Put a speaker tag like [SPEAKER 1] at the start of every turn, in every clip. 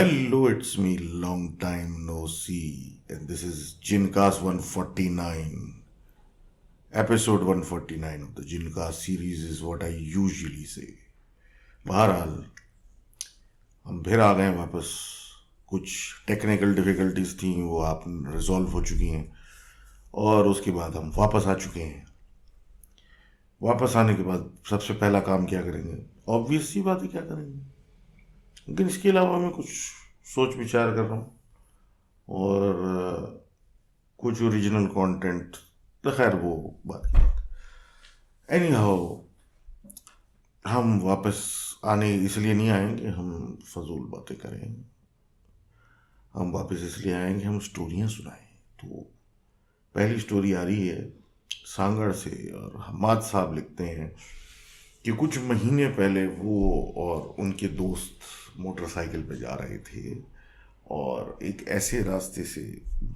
[SPEAKER 1] Hello, it's me, long time no see, and this is Gincast 149. Episode 149 of the Gincast series is what I usually say. बहरहाल हम फिर आ गए वापस. कुछ technical difficulties थी, वो आप रिजॉल्व हो चुकी हैं और उसके बाद हम वापस आ चुके हैं. वापस आने के बाद सबसे पहला काम क्या करेंगे? ऑब्वियस सी बात है, क्या करेंगे, लेकिन इसके अलावा मैं कुछ सोच विचार कर रहा हूँ और कुछ ओरिजिनल कंटेंट. तो खैर वो बात की बात. एनी हाउ, हम वापस आने इसलिए नहीं आएंगे हम फजूल बातें करें. हम वापस इसलिए आएंगे हम स्टोरियाँ सुनाएं. तो पहली स्टोरी आ रही है सांगड़ से और हमाद साहब लिखते हैं कि कुछ महीने पहले वो और उनके दोस्त मोटरसाइकिल पे जा रहे थे और एक ऐसे रास्ते से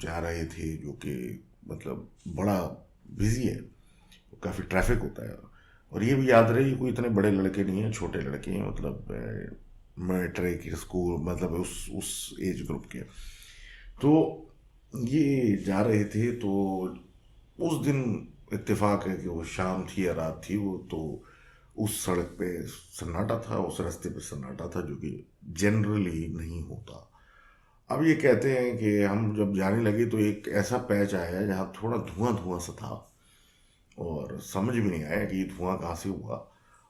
[SPEAKER 1] जा रहे थे जो कि मतलब बड़ा बिजी है, काफ़ी ट्रैफिक होता है. और ये भी याद रहे, कोई इतने बड़े लड़के नहीं हैं, छोटे लड़के हैं, मतलब मैट्रिक स्कूल, मतलब उस एज ग्रुप के. तो ये जा रहे थे. तो उस दिन इत्तेफाक है कि वो शाम थी या रात थी, वो तो उस सड़क पे सन्नाटा था, उस रास्ते पे सन्नाटा था, जो कि जनरली नहीं होता. अब ये कहते हैं कि हम जब जाने लगे तो एक ऐसा पैच आया जहाँ थोड़ा धुआं धुआं सा था और समझ भी नहीं आया कि ये धुआं कहाँ से हुआ.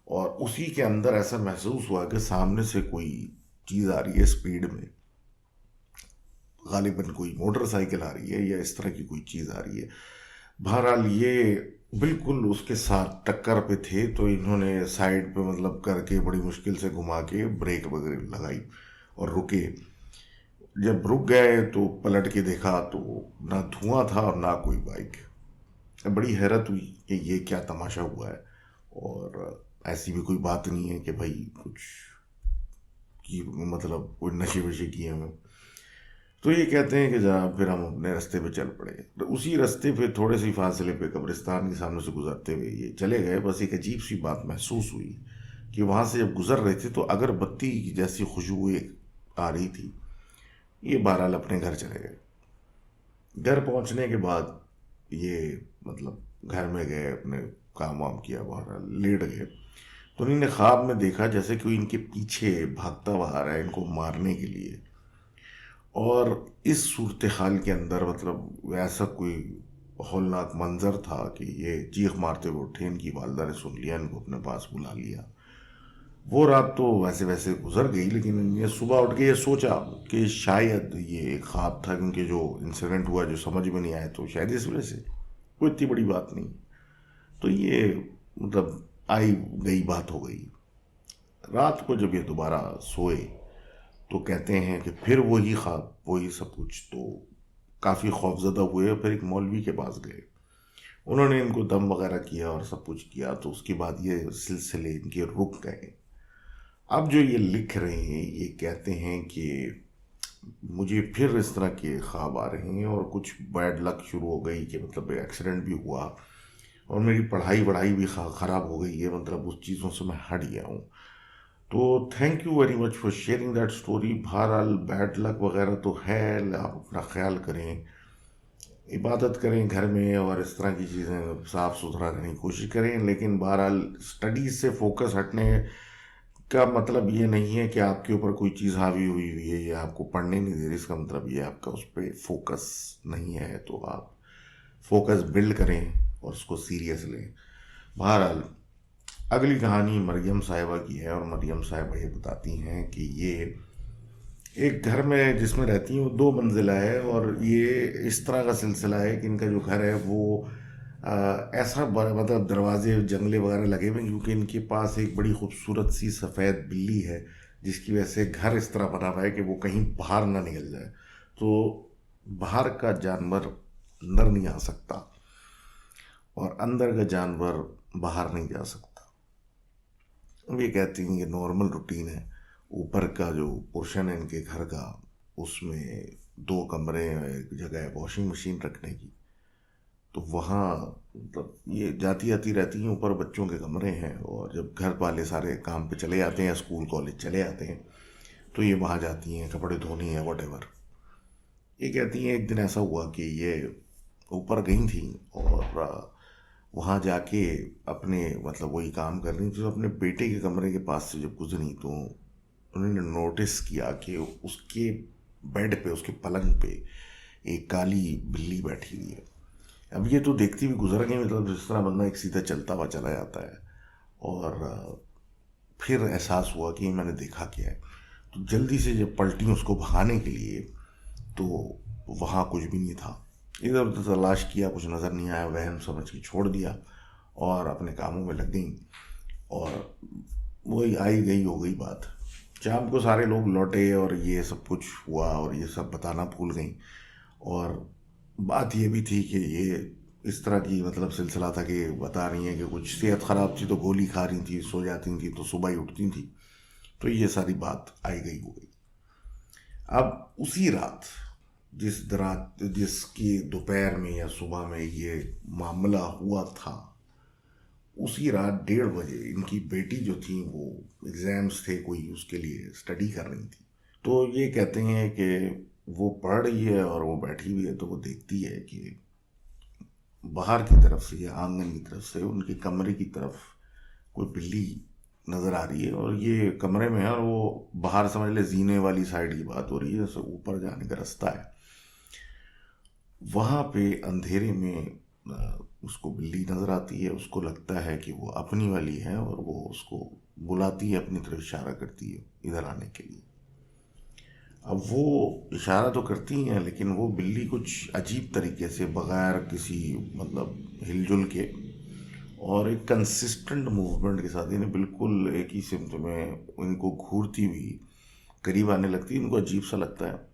[SPEAKER 1] और उसी के अंदर ऐसा महसूस हुआ कि सामने से कोई चीज़ आ रही है स्पीड में, गालिबन कोई मोटरसाइकिल आ रही है या इस तरह की कोई चीज़ आ रही है. बहरहाल ये बिल्कुल उसके साथ टक्कर पे थे, तो इन्होंने साइड पे मतलब करके बड़ी मुश्किल से घुमा के ब्रेक वगैरह लगाई और रुके. जब रुक गए तो पलट के देखा तो ना धुआं था और ना कोई बाइक. बड़ी हैरत हुई कि ये क्या तमाशा हुआ है. और ऐसी भी कोई बात नहीं है कि भाई कुछ की मतलब कोई नशे वशे किए हमें. तो ये कहते हैं कि जहाँ फिर हम अपने रास्ते पे चल पड़े. तो उसी रास्ते पे थोड़े से फासले पे कब्रिस्तान के सामने से गुजरते हुए ये चले गए. बस एक अजीब सी बात महसूस हुई कि वहाँ से जब गुजर रहे थे तो अगरबत्ती जैसी खुशबू आ रही थी. ये बहरहाल अपने घर चले गए. घर पहुँचने के बाद ये मतलब घर में गए, अपने काम वाम किया, बहरहाल लेट गए. तो इन्होंने ख्वाब में देखा जैसे कोई इनके पीछे भागता हुआ आ रहा है इनको मारने के लिए. और इस सूरत हाल के अंदर मतलब वैसा कोई हौलनाक मंजर था कि ये चीख मारते हुए उठे. इनकी वालदा ने सुन लिया, इनको अपने पास बुला लिया. वो रात तो वैसे वैसे गुजर गई, लेकिन ये सुबह उठ के ये सोचा कि शायद ये एक ख्वाब था, क्योंकि जो इंसिडेंट हुआ जो समझ में नहीं आया, तो शायद इस वजह से कोई इतनी बड़ी बात नहीं. तो ये मतलब आई गई बात हो गई. रात को जब ये दोबारा सोए तो कहते हैं कि फिर वही ख्वाब, वही सब कुछ. तो काफ़ी खौफजदा हुए और फिर एक मौलवी के पास गए. उन्होंने इनको दम वगैरह किया और सब कुछ किया. तो उसके बाद ये सिलसिले इनके रुक गए. अब जो ये लिख रहे हैं ये कहते हैं कि मुझे फिर इस तरह के ख्वाब आ रहे हैं और कुछ बैड लक शुरू हो गई कि मतलब एक्सीडेंट भी हुआ और मेरी पढ़ाई वढ़ाई भी ख़राब हो गई है. मतलब उस चीज़ों से मैं हट गया हूँ. तो thank you very much for sharing that story. बहरहाल बैड लक वगैरह तो है, आप अपना ख्याल करें, इबादत करें घर में और इस तरह की चीज़ें साफ़ सुथरा करने की कोशिश करें. लेकिन बहरहाल स्टडीज़ से फोकस हटने का मतलब ये नहीं है कि आपके ऊपर कोई चीज़ हावी हुई हुई है या आपको पढ़ने नहीं दे रही. इसका मतलब ये आपका उस पर फोकस नहीं है. तो आप फोकस बिल्ड करें और उसको सीरियस लें. बहरहाल अगली कहानी मरियम साहिबा की है और मरियम साहिबा ये बताती हैं कि ये एक घर में जिसमें रहती हैं वो 2 मंजिला है. और ये इस तरह का सिलसिला है कि इनका जो घर है वो ऐसा मतलब दरवाजे जंगले वगैरह लगे हुए हैं, क्योंकि इनके पास एक बड़ी खूबसूरत सी सफ़ेद बिल्ली है जिसकी वजह से घर इस तरह बना हुआ है कि वो कहीं बाहर ना निकल जाए. तो बाहर का जानवर अंदर नहीं आ सकता और अंदर का जानवर बाहर नहीं जा सकता. अब ये कहती हैं ये नॉर्मल रूटीन है. ऊपर का जो पोर्शन है इनके घर का, उसमें 2 कमरे हैं, एक जगह है वॉशिंग मशीन रखने की. तो वहाँ मतलब ये जाती आती रहती हैं. ऊपर बच्चों के कमरे हैं और जब घर वाले सारे काम पे चले जाते हैं, स्कूल कॉलेज चले जाते हैं, तो ये वहाँ जाती हैं कपड़े धोने या वट। ये कहती हैं एक दिन ऐसा हुआ कि ये ऊपर गई थी और वहाँ जाके अपने मतलब वही काम कर रही थी, तो अपने बेटे के कमरे के पास से जब गुजरी तो उन्होंने नोटिस किया कि उसके बेड पे, उसके पलंग पे एक काली बिल्ली बैठी हुई है। अब ये तो देखती हुई गुजर गई, मतलब जिस तरह बंदा एक सीधा चलता हुआ चला जाता है। और फिर एहसास हुआ कि मैंने देखा क्या है। तो जल्दी से जब पलटी उसको भगाने के लिए, तो वहाँ कुछ भी नहीं था। इधर उधर तलाश किया, कुछ नज़र नहीं आया, वहम समझ के छोड़ दिया और अपने कामों में लग गई। और वही आई गई हो गई बात। शाम को सारे लोग लौटे और ये सब कुछ हुआ और ये सब बताना भूल गई। और बात ये भी थी कि ये इस तरह की मतलब सिलसिला था कि बता रही हैं कि कुछ सेहत ख़राब थी तो गोली खा रही थी, सो जाती थी तो सुबह ही उठती थी। तो ये सारी बात आई गई हो गई। अब उसी रात जिसकी दोपहर में या सुबह में ये मामला हुआ था, उसी रात 1:30 बजे इनकी बेटी जो थी वो एग्ज़ाम्स थे कोई, उसके लिए स्टडी कर रही थी। तो ये कहते हैं कि वो पढ़ रही है और वो बैठी हुई है, तो वो देखती है कि बाहर की तरफ से या आंगन की तरफ से उनके कमरे की तरफ कोई बिल्ली नज़र आ रही है। और ये कमरे में है और वो बाहर समझ ले जीने वाली साइड की बात हो रही है, जैसे ऊपर जाने का रास्ता है। वहाँ पे अंधेरे में उसको बिल्ली नज़र आती है। उसको लगता है कि वो अपनी वाली है और वो उसको बुलाती है, अपनी तरफ इशारा करती है इधर आने के लिए। अब वो इशारा तो करती हैं, लेकिन वो बिल्ली कुछ अजीब तरीके से, बगैर किसी मतलब हिलजुल के और एक कंसिस्टेंट मूवमेंट के साथ, यानी बिल्कुल एक ही सिमत में इनको घूरती हुई करीब आने लगती है। इनको अजीब सा लगता है।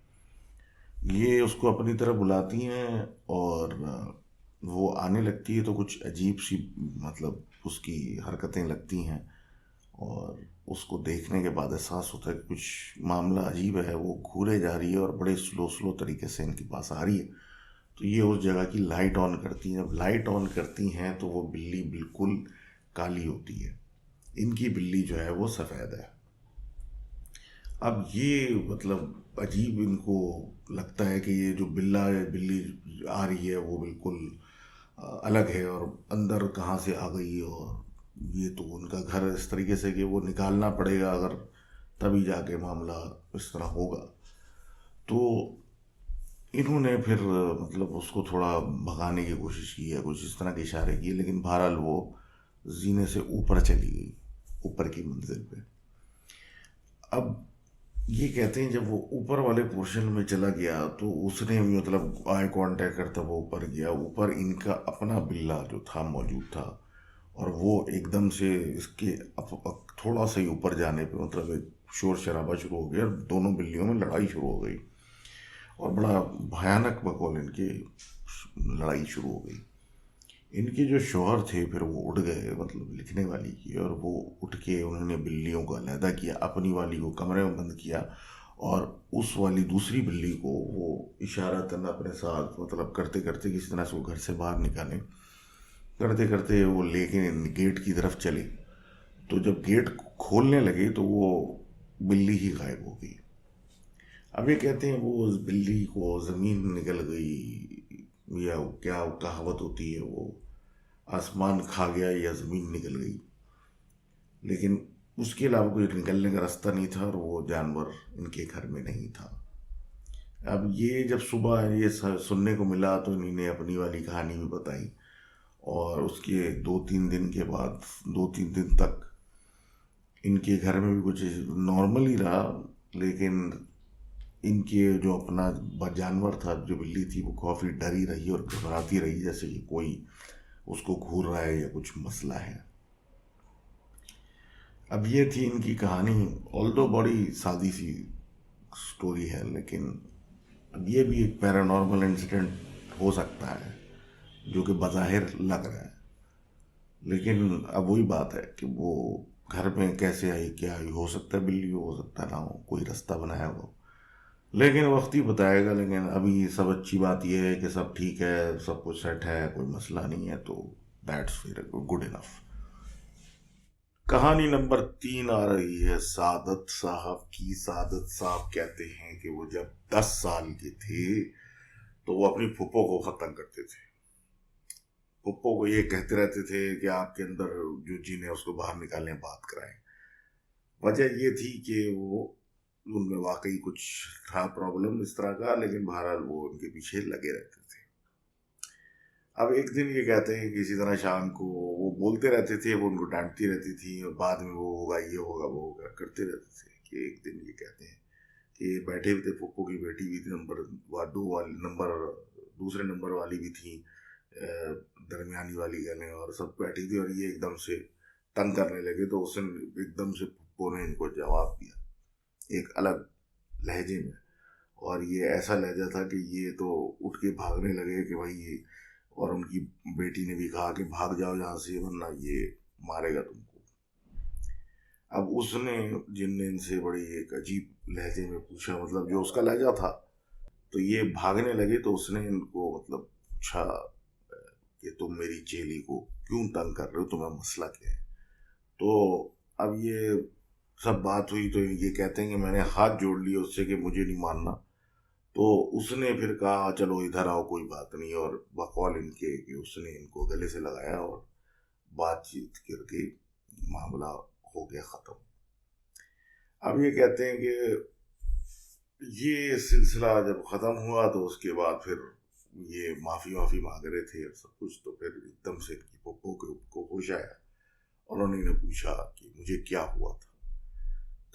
[SPEAKER 1] ये उसको अपनी तरफ बुलाती हैं और वो आने लगती है तो कुछ अजीब सी मतलब उसकी हरकतें लगती हैं। और उसको देखने के बाद एहसास होता है कि कुछ मामला अजीब है। वो घूरे जा रही है और बड़े स्लो स्लो तरीके से इनके पास आ रही है। तो ये उस जगह की लाइट ऑन करती हैं। जब लाइट ऑन करती हैं तो वो बिल्ली बिल्कुल काली होती है। इनकी बिल्ली जो है वो सफ़ेद है। अब ये मतलब अजीब इनको लगता है कि ये जो बिल्ली आ रही है वो बिल्कुल अलग है और अंदर कहाँ से आ गई। और ये तो उनका घर इस तरीके से कि वो निकालना पड़ेगा अगर, तभी जाके मामला इस तरह होगा। तो इन्होंने फिर मतलब उसको थोड़ा भगाने की कोशिश की है, कुछ इस तरह के इशारे किए, लेकिन बहरहाल वो जीने से ऊपर चली गई, ऊपर की मंजिल पे। अब ये कहते हैं जब वो ऊपर वाले पोर्शन में चला गया तो उसने भी मतलब आई कांटेक्ट करता वो ऊपर गया। ऊपर इनका अपना बिल्ला जो था मौजूद था और वो एकदम से इसके थोड़ा सा ही ऊपर जाने पे मतलब एक शोर शराबा शुरू हो गया और दोनों बिल्लियों में लड़ाई शुरू हो गई। और बड़ा भयानक बकौल इनकी लड़ाई शुरू हो गई। इनके जो शौहर थे फिर वो उठ गए, मतलब लिखने वाली की, और वो उठ के उन्होंने बिल्लियों को अलहदा किया, अपनी वाली को कमरे में बंद किया और उस वाली दूसरी बिल्ली को वो इशारतन अपने साथ मतलब करते करते किसी तरह से वो घर से बाहर निकाले। करते करते वो लेके गेट की तरफ चले। तो जब गेट खोलने लगे तो वो बिल्ली ही गायब हो गई। अब ये कहते हैं वो उस बिल्ली को ज़मीन निकल गई, या क्या कहावत होती है वो, आसमान खा गया या ज़मीन निकल गई, लेकिन उसके अलावा कोई निकलने का रास्ता नहीं था और वो जानवर इनके घर में नहीं था। अब ये जब सुबह ये सुनने को मिला तो इन्होंने अपनी वाली कहानी भी बताई। और उसके 2-3 दिन के बाद, 2-3 दिन तक इनके घर में भी कुछ नॉर्मल ही रहा, लेकिन इनके जो अपना जानवर था, जो बिल्ली थी, वो काफ़ी डरी रही और घबराती रही, जैसे कि कोई उसको घूर रहा है या कुछ मसला है। अब ये थी इनकी कहानी। ऑल्दो बड़ी सादी सी स्टोरी है, लेकिन अब ये भी एक पैरानॉर्मल इंसिडेंट हो सकता है जो कि बज़ाहिर लग रहा है। लेकिन अब वही बात है कि वो घर में कैसे आई, क्या आई, हो सकता है बिल्ली हो सकता ना हो, कोई रास्ता बनाया हो, लेकिन वक्त ही बताएगा। लेकिन अभी सब अच्छी बात यह है कि सब ठीक है, सब कुछ सेट है, कोई मसला नहीं है, तो दैट्स फिर गुड इनफ। कहानी नंबर 3 आ रही है सादत साहब की। सादत साहब कहते हैं कि वो जब 10 साल के थे तो वो अपनी फूफो को बहुत तंग करते थे। फूफो को ये कहते रहते थे कि आपके अंदर जो जीन है उसको बाहर निकालें, बात कराएं। वजह ये थी कि वो उनमें वाकई कुछ था प्रॉब्लम इस तरह का, लेकिन बहरहाल वो उनके पीछे लगे रहते थे। अब एक दिन ये कहते हैं कि इसी तरह शाम को वो बोलते रहते थे, वो उनको डांटती रहती थी और बाद में वो होगा, ये होगा, वो होगा करते रहते थे। कि एक दिन ये कहते हैं कि बैठे हुए थे, फुप्पो की बेटी भी थी, दूसरे नंबर वाली भी थी, दरमियानी वाली गले, और सब बैठी थी और ये एकदम से तंग करने लगे। तो उसने एकदम से फुप्पो ने इनको जवाब दिया एक अलग लहजे में, और ये ऐसा लहजा था कि ये तो उठ के भागने लगे कि भाई ये, और उनकी बेटी ने भी कहा कि भाग जाओ यहाँ से वरना ये मारेगा तुमको। अब उसने जिनने इनसे बड़ी एक अजीब लहजे में पूछा, मतलब जो उसका लहजा था, तो ये भागने लगे। तो उसने इनको मतलब पूछा कि तुम मेरी चेली को क्यों तंग कर रहे हो, तुम्हारा मसला क्या है। तो अब ये सब बात हुई तो ये कहते हैं कि मैंने हाथ जोड़ लिए उससे कि मुझे नहीं मानना। तो उसने फिर कहा चलो इधर आओ, कोई बात नहीं, और बकौल इनके कि उसने इनको गले से लगाया और बातचीत करके मामला हो गया ख़त्म। अब ये कहते हैं कि ये सिलसिला जब ख़त्म हुआ तो उसके बाद फिर ये माफ़ी मांग रहे थे और सब कुछ। तो फिर एकदम से इनकी पप्पो को होश आया और उन्होंने पूछा कि मुझे क्या हुआ था।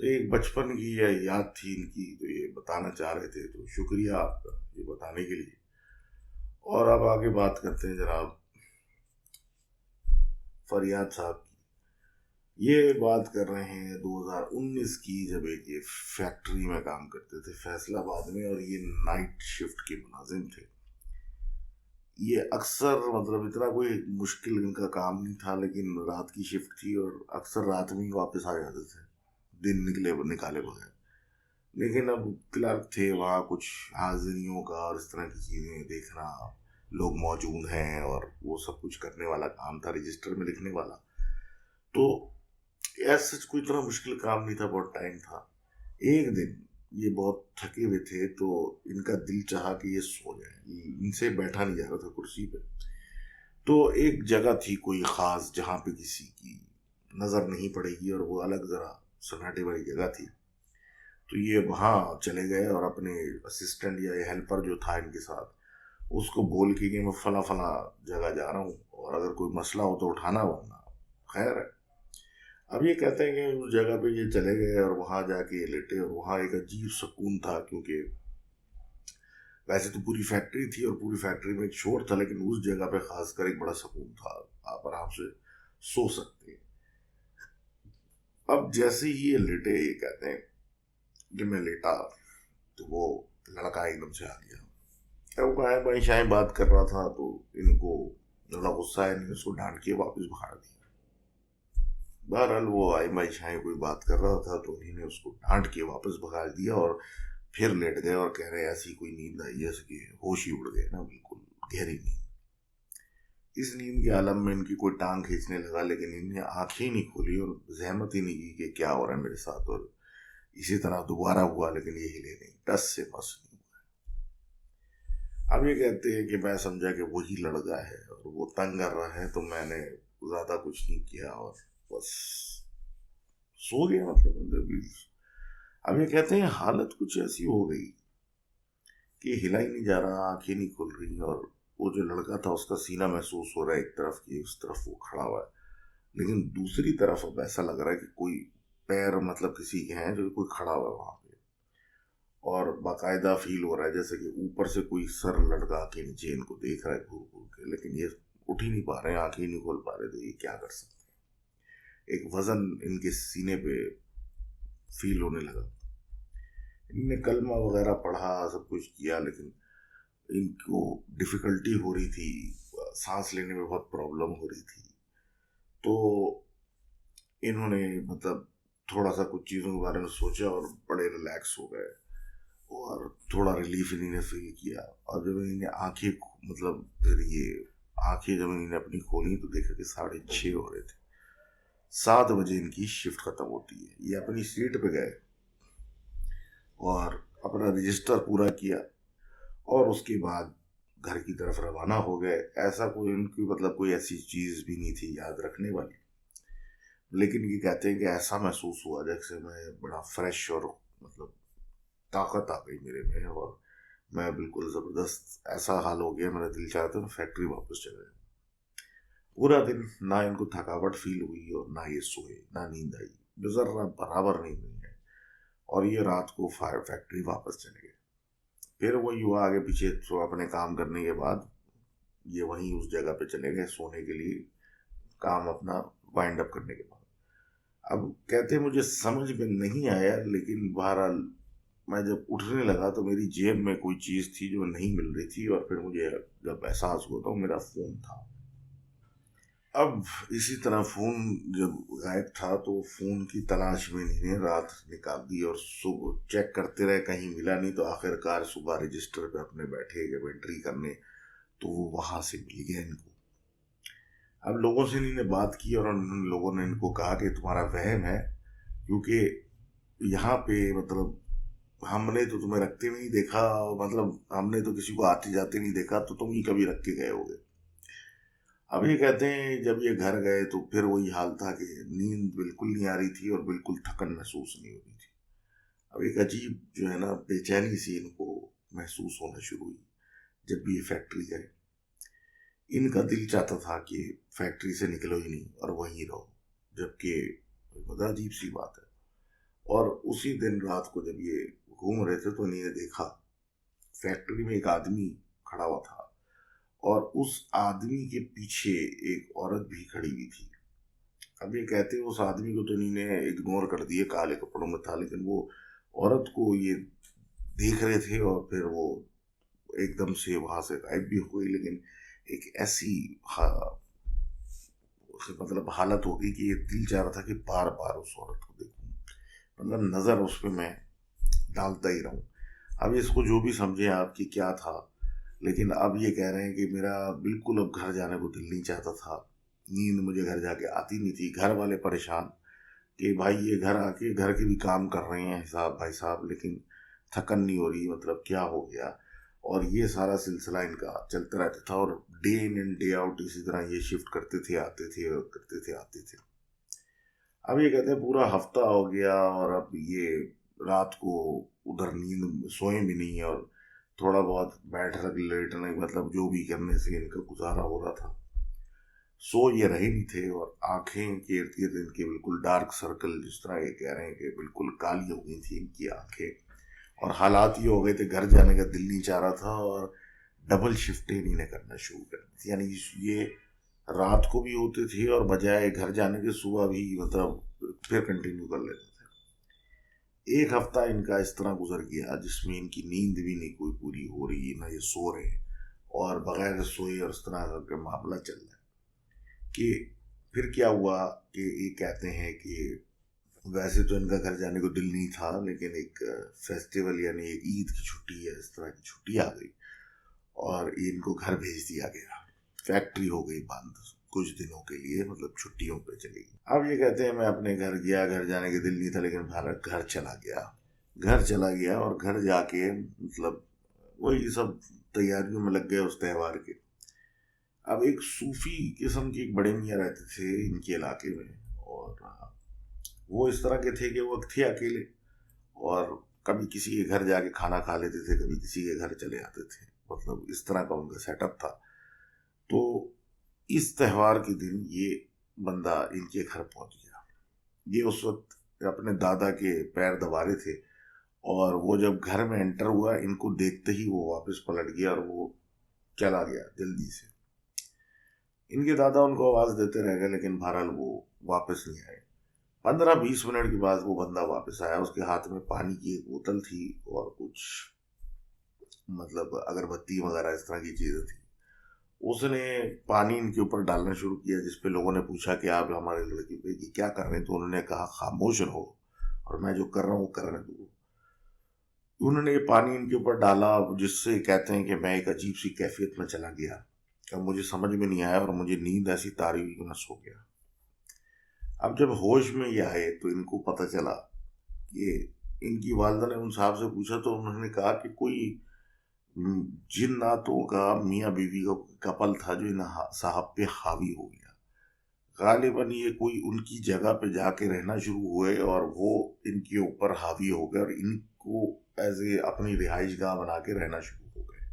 [SPEAKER 1] तो एक बचपन की यह याद थी इनकी, तो ये बताना चाह रहे थे। तो शुक्रिया आपका ये बताने के लिए। और अब आगे बात करते हैं जनाब फरियाद साहब की। ये बात कर रहे हैं 2019 की, जब एक ये फैक्ट्री में काम करते थे फैसलाबाद में, और ये नाइट शिफ्ट के मुलाजिम थे। ये अक्सर मतलब इतना कोई मुश्किल इनका काम नहीं था, लेकिन रात की शिफ्ट थी और अक्सर रात में ही वापस आ जाते थे, दिन निकाले बगैर। लेकिन अब क्लर्क थे वहाँ, कुछ हाजिरियों का और इस तरह की चीज़ें देखना, लोग मौजूद हैं, और वो सब कुछ करने वाला काम था, रजिस्टर में लिखने वाला। तो ऐसा कोई इतना मुश्किल काम नहीं था, बहुत टाइम था। एक दिन ये बहुत थके हुए थे तो इनका दिल चाहा कि ये सो जाए, इनसे बैठा नहीं जा रहा था कुर्सी पे। तो एक जगह थी कोई ख़ास जहाँ पे किसी की नज़र नहीं पड़ेगी, और वो अलग ज़रा सन्नाटे वाली जगह थी। तो ये वहाँ चले गए और अपने असिस्टेंट या हेल्पर जो था इनके साथ, उसको बोल के कि मैं फला फला जगह जा रहा हूँ और अगर कोई मसला हो तो उठाना, वरना खैर है। अब ये कहते हैं कि उस जगह पे ये चले गए और वहाँ जाके लेटे, और वहाँ एक अजीब सुकून था, क्योंकि वैसे तो पूरी फैक्ट्री थी और पूरी फैक्ट्री में एक शोर था, लेकिन उस जगह पे खासकर एक बड़ा सुकून था, आप आराम से सो सकते हैं। अब जैसे ही ये लेटे, ये कहते हैं कि मैं लेटा तो वो लड़का एकदम से आ गया। अब गाय बाई शाय बात कर रहा था तो इनको थोड़ा गुस्सा है, नहीं उसको डांट के वापस भाड़ दिया। बहरहाल वो आई बाई शाय कोई बात कर रहा था तो उन्हीं ने उसको डांट के वापस भगा दिया, और फिर लेट गए और कह रहे ऐसी कोई नींद आई जैसे कि होश ही उड़ गए ना, बिल्कुल गहरी नींद। इस नींद के आलम में इनकी कोई टांग खींचने लगा, लेकिन इन्हें आंखें ही नहीं खोली और जहमत ही नहीं की कि क्या हो रहा है मेरे साथ। और इसी तरह दोबारा हुआ, लेकिन ये हिले नहीं, टस से मस नहीं हुआ। अब ये कहते हैं कि मैं समझा कि वही लड़का है और वो तंग कर रहा है, तो मैंने ज्यादा कुछ नहीं किया और बस सो गया, मतलब अंदर भी। अब ये कहते हैं हालत कुछ ऐसी हो गई कि हिला ही नहीं जा रहा, आंखें नहीं खुल रही, और वो जो लड़का था उसका सीना महसूस हो रहा है एक तरफ की, उस तरफ वो खड़ा हुआ है, लेकिन दूसरी तरफ अब ऐसा लग रहा है कि कोई पैर मतलब किसी के हैं, जो कोई खड़ा हुआ है वहां पे। और बाकायदा फील हो रहा है जैसे कि ऊपर से कोई सर लटका के नीचे इनको देख रहा है घूर घूर के, लेकिन ये उठ ही नहीं पा रहे हैं, आंखें नहीं खोल पा रहे। तो ये क्या कर सकते हैं। एक वजन इनके सीने पे फील होने लगा। इनने कलमा वगैरह पढ़ा, सब कुछ किया, लेकिन इनको डिफ़िकल्टी हो रही थी, सांस लेने में बहुत प्रॉब्लम हो रही थी। तो इन्होंने मतलब थोड़ा सा कुछ चीज़ों के बारे में सोचा और बड़े रिलैक्स हो गए, और थोड़ा रिलीफ इन्होंने फील किया। और जब इन्हें आंखें मतलब फिर ये आंखें जब इन्होंने अपनी खोली तो देखा कि 6:30 हो रहे थे। 7 बजे इनकी शिफ्ट खत्म होती है। ये अपनी सीट पे गए और अपना रजिस्टर पूरा किया और उसके बाद घर की तरफ रवाना हो गए। ऐसा कोई उनकी मतलब कोई ऐसी चीज भी नहीं थी याद रखने वाली, लेकिन ये कहते हैं कि ऐसा महसूस हुआ जैसे मैं बड़ा फ्रेश और मतलब ताकत आ गई मेरे में, और मैं बिल्कुल जबरदस्त ऐसा हाल हो गया, मेरा दिल चाहता मैं फैक्ट्री वापस चले जाऊं। पूरा दिन ना इनको थकावट फील हुई और ना ये सोए, ना नींद आई, जरा बराबर नींद नहीं है। और ये रात को फायर फैक्ट्री वापस चले गए। फिर वो युवा आगे पीछे तो अपने काम करने के बाद ये वहीं उस जगह पे चले गए सोने के लिए, काम अपना वाइंड अप करने के बाद। अब कहते मुझे समझ में नहीं आया, लेकिन बहरहाल मैं जब उठने लगा तो मेरी जेब में कोई चीज़ थी जो नहीं मिल रही थी, और फिर मुझे जब एहसास हुआ तो मेरा फ़ोन था। अब इसी तरह फ़ोन जब गायब था तो फ़ोन की तलाश में इन्हें रात निकाल दी, और सुबह चेक करते रहे कहीं मिला नहीं, तो आखिरकार सुबह रजिस्टर पे अपने बैठे जब एंट्री करने तो वो वहाँ से मिल गया इनको। अब लोगों से इन्होंने बात की और उन लोगों ने इनको कहा कि तुम्हारा वहम है, क्योंकि यहाँ पे मतलब हमने तो तुम्हें रखते भी नहीं देखा, मतलब हमने तो किसी को आते जाते नहीं देखा, तो तुम ही कभी रख के गए होगे। अब ये कहते हैं जब ये घर गए तो फिर वही हाल था कि नींद बिल्कुल नहीं आ रही थी और बिल्कुल थकन महसूस नहीं हो रही थी। अब एक अजीब जो है ना बेचैनी सी इनको महसूस होना शुरू हुई जब भी ये फैक्ट्री गए। इनका दिल चाहता था कि फैक्ट्री से निकलो ही नहीं और वहीं रहो, जबकि बड़ा अजीब सी बात है। और उसी दिन रात को जब ये घूम रहे थे तो इन्हें देखा फैक्ट्री में एक आदमी खड़ा हुआ था, और उस आदमी के पीछे एक औरत भी खड़ी हुई थी। अब ये कहते हैं उस आदमी को तो इन्होंने इग्नोर कर दिया, काले कपड़ों में था, लेकिन वो औरत को ये देख रहे थे, और फिर वो एकदम से वहां से गायब भी हो गई। लेकिन एक ऐसी मतलब हालत हो गई कि ये दिल चाह रहा था कि बार बार उस औरत को देखूं, मतलब नजर उस पर मैं डालता ही रहूं। अब इसको जो भी समझे आपकी क्या था, लेकिन अब ये कह रहे हैं कि मेरा बिल्कुल अब घर जाने को दिल नहीं चाहता था। नींद मुझे घर जाके आती नहीं थी, घर वाले परेशान कि भाई ये घर आके घर के भी काम कर रहे हैं साहब, भाई साहब, लेकिन थकन नहीं हो रही, मतलब क्या हो गया। और ये सारा सिलसिला इनका चलता रहता था, और day in and day out इसी तरह ये शिफ्ट करते थे, आते थे, और करते थे, आते थे। अब ये कहते हैं पूरा हफ्ता हो गया और अब ये रात को उधर नींद सोए भी नहीं, और थोड़ा बहुत बैठ रख लेटने मतलब जो भी करने से इनका गुजारा हो रहा था। सो ये रहे नहीं थे, और आंखें के इर्द गिर्द इनके बिल्कुल डार्क सर्कल, जिस तरह ये कह रहे हैं कि बिल्कुल काली हो गई थी इनकी आंखें। और हालात ये हो गए थे घर जाने का दिल नहीं चाह रहा था, और डबल शिफ्टें इन्हें करना शुरू कर दी थी, यानी ये रात को भी होते थे और बजाय घर जाने के सुबह भी मतलब फिर कंटिन्यू कर लेते थे। एक हफ्ता इनका इस तरह गुजर गया जिसमें इनकी नींद भी नहीं कोई पूरी हो रही, ना ये सो रहे, और बगैर सोए और इस तरह का मामला चल रहा है। कि फिर क्या हुआ कि ये कहते हैं कि वैसे तो इनका घर जाने को दिल नहीं था, लेकिन एक फेस्टिवल यानी एक ईद की छुट्टी या इस तरह की छुट्टी आ गई, और इनको घर भेज दिया गया। फैक्ट्री हो गई बंद कुछ दिनों के लिए, मतलब छुट्टियों पे चली गई। अब ये कहते हैं मैं अपने घर गया, घर जाने के दिल नहीं था, लेकिन भारत घर चला गया। घर चला गया और घर जाके मतलब वही सब तैयारियों में लग गए उस त्यौहार के। अब एक सूफी किस्म के एक बड़े मियाँ रहते थे इनके इलाके में, और वो इस तरह के थे कि वो थे अकेले, और कभी किसी के घर जाके खाना खा लेते थे, कभी किसी के घर चले आते थे, मतलब इस तरह का उनका सेटअप था। तो इस त्यौहार के दिन ये बंदा इनके घर पहुंच गया। ये उस वक्त अपने दादा के पैर दबा रहे थे, और वो जब घर में एंटर हुआ इनको देखते ही वो वापस पलट गया और वो चला गया जल्दी से। इनके दादा उनको आवाज देते रह गए, लेकिन बहरहाल वो वापस नहीं आए। 15-20 मिनट के बाद वो बंदा वापस आया, उसके हाथ में पानी की एक बोतल थी और कुछ मतलब अगरबत्ती वगैरह इस तरह की चीजें थी। उसने पानी इनके ऊपर डालना शुरू किया, जिसपे लोगों ने पूछा कि आप हमारे लड़के पे ये क्या कर रहे हैं, तो उन्होंने कहा खामोश रहो और मैं जो कर रहा हूँ वो करने दो। उन्होंने ये पानी इनके ऊपर डाला, जिससे कहते हैं कि मैं एक अजीब सी कैफियत में चला गया। अब मुझे समझ में नहीं आया और मुझे नींद ऐसी तारी हुई कि मैं सो गया। अब जब होश में ये आए तो इनको पता चला कि इनकी वालदा ने उन साहब से पूछा तो उन्होंने कहा कि कोई जिन्नातों का मियाँ बीवी का कपल था जो इन साहब पे हावी हो गया। गालिबन ये कोई उनकी जगह पे जाके रहना शुरू हुए और वो इनके ऊपर हावी हो गए और इनको एज ए अपनी रिहाइश गाह बना के रहना शुरू हो गए।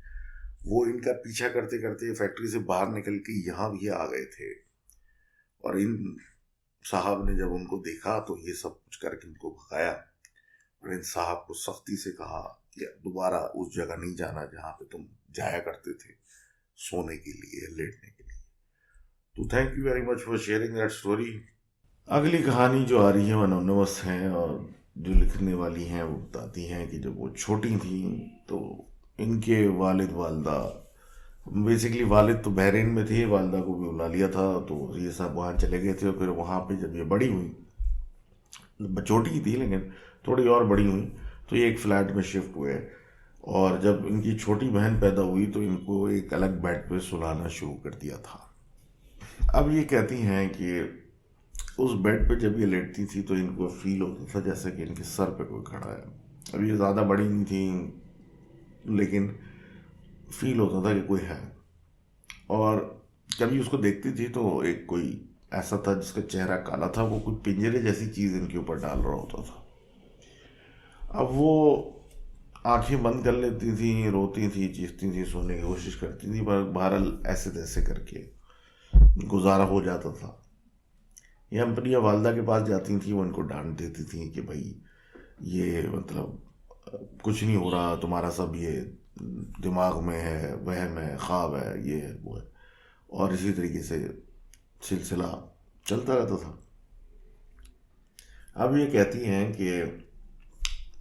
[SPEAKER 1] वो इनका पीछा करते करते फैक्ट्री से बाहर निकल के यहाँ भी आ गए थे और इन साहब ने जब उनको देखा तो ये सब कुछ करके इनको भगाया और इन साहब को सख्ती से कहा कि दोबारा उस जगह नहीं जाना जहाँ पे तुम जाया करते थे सोने के लिए, लेटने के लिए। तो thank you very much for sharing that story. अगली कहानी जो आ रही है वो अनोनिमस है और जो लिखने वाली हैं वो बताती हैं कि जब वो छोटी थी तो इनके वालिद वालदा, बेसिकली वालिद तो बहरीन में थे, वालदा को भी बुला लिया था तो ये सब वहाँ चले गए थे और फिर वहाँ पे जब ये बड़ी हुई, छोटी ही थी लेकिन थोड़ी और बड़ी हुई, तो ये एक फ्लैट में शिफ्ट हुए और जब इनकी छोटी बहन पैदा हुई तो इनको एक अलग बेड पे सुलाना शुरू कर दिया था। अब ये कहती हैं कि उस बेड पे जब ये लेटती थी तो इनको फील होता था जैसे कि इनके सर पे कोई खड़ा है। अब ये ज़्यादा बड़ी नहीं थी लेकिन फील होता था कि कोई है और कभी उसको देखती थी तो एक कोई ऐसा था जिसका चेहरा काला था, वो कोई पिंजरे जैसी चीज़ इनके ऊपर डाल रहा होता था। अब वो आंखें बंद कर लेती थी, रोती थी, चीखती थी, सोने की कोशिश करती थी, पर बहरहाल ऐसे तैसे करके गुजारा हो जाता था। ये अपनी वालदा के पास जाती थी, वो इनको डांट देती थी कि भाई ये मतलब कुछ नहीं हो रहा, तुम्हारा सब ये दिमाग में है, वहम है, ख्वाब है, ये है वो है, और इसी तरीके से सिलसिला चलता रहता था। अब ये कहती हैं कि